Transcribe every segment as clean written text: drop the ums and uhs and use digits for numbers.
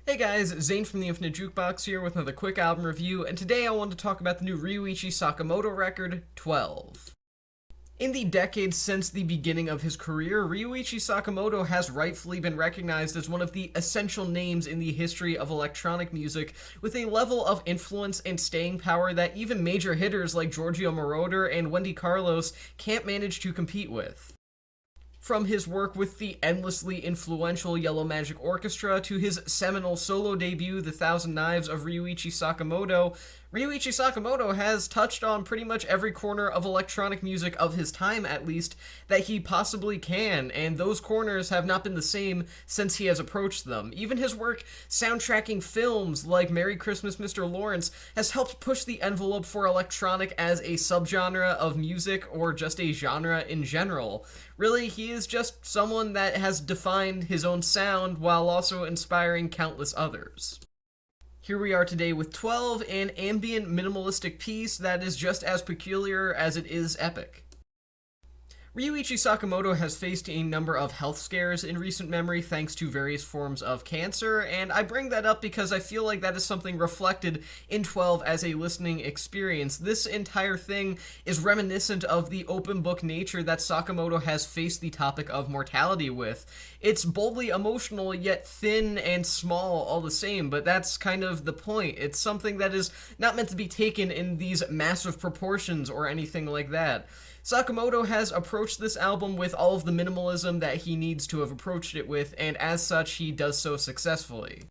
Hey guys, Zane from the Infinite Jukebox here with another quick album review, and today I want to talk about the new Ryuichi Sakamoto record, 12. In the decades since the beginning of his career, Ryuichi Sakamoto has rightfully been recognized as one of the essential names in the history of electronic music, with a level of influence and staying power that even major hitters like Giorgio Moroder and Wendy Carlos can't manage to compete with. From his work with the endlessly influential Yellow Magic Orchestra to his seminal solo debut, The Thousand Knives of Ryuichi Sakamoto, Ryuichi Sakamoto has touched on pretty much every corner of electronic music of his time, at least, that he possibly can, and those corners have not been the same since he has approached them. Even his work soundtracking films like Merry Christmas, Mr. Lawrence has helped push the envelope for electronic as a subgenre of music or just a genre in general. Really, he is just someone that has defined his own sound while also inspiring countless others. Here we are today with 12, an ambient minimalistic piece that is just as peculiar as it is epic. Ryuichi Sakamoto has faced a number of health scares in recent memory thanks to various forms of cancer, and I bring that up because I feel like that is something reflected in 12 as a listening experience. This entire thing is reminiscent of the open book nature that Sakamoto has faced the topic of mortality with. It's boldly emotional, yet thin and small all the same, but that's kind of the point. It's something that is not meant to be taken in these massive proportions or anything like that. Sakamoto has approached this album with all of the minimalism that he needs to have approached it with, and as such, he does so successfully.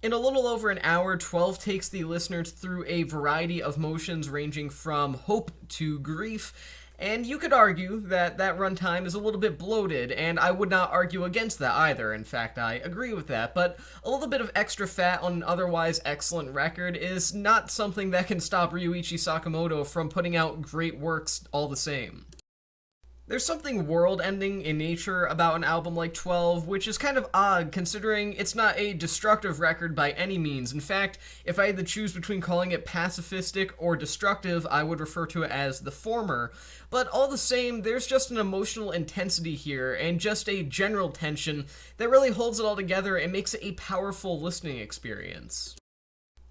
In a little over an hour, 12 takes the listeners through a variety of motions ranging from hope to grief, and you could argue that that runtime is a little bit bloated, and I would not argue against that either. In fact, I agree with that, but a little bit of extra fat on an otherwise excellent record is not something that can stop Ryuichi Sakamoto from putting out great works all the same. There's something world-ending in nature about an album like 12, which is kind of odd considering it's not a destructive record by any means. In fact, if I had to choose between calling it pacifistic or destructive, I would refer to it as the former. But all the same, there's just an emotional intensity here, and just a general tension that really holds it all together and makes it a powerful listening experience.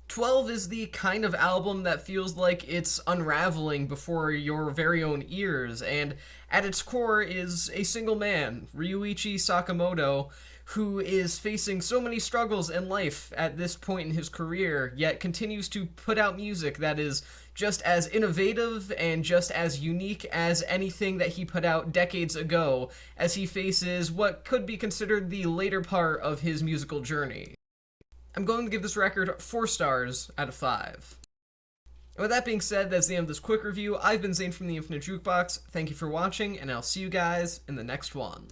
12 is the kind of album that feels like it's unraveling before your very own ears, and at its core is a single man, Ryuichi Sakamoto, who is facing so many struggles in life at this point in his career, yet continues to put out music that is just as innovative and just as unique as anything that he put out decades ago, as he faces what could be considered the later part of his musical journey. I'm going to give this record 4 stars out of 5. And with that being said, that's the end of this quick review. I've been Zane from the Infinite Jukebox. Thank you for watching, and I'll see you guys in the next one.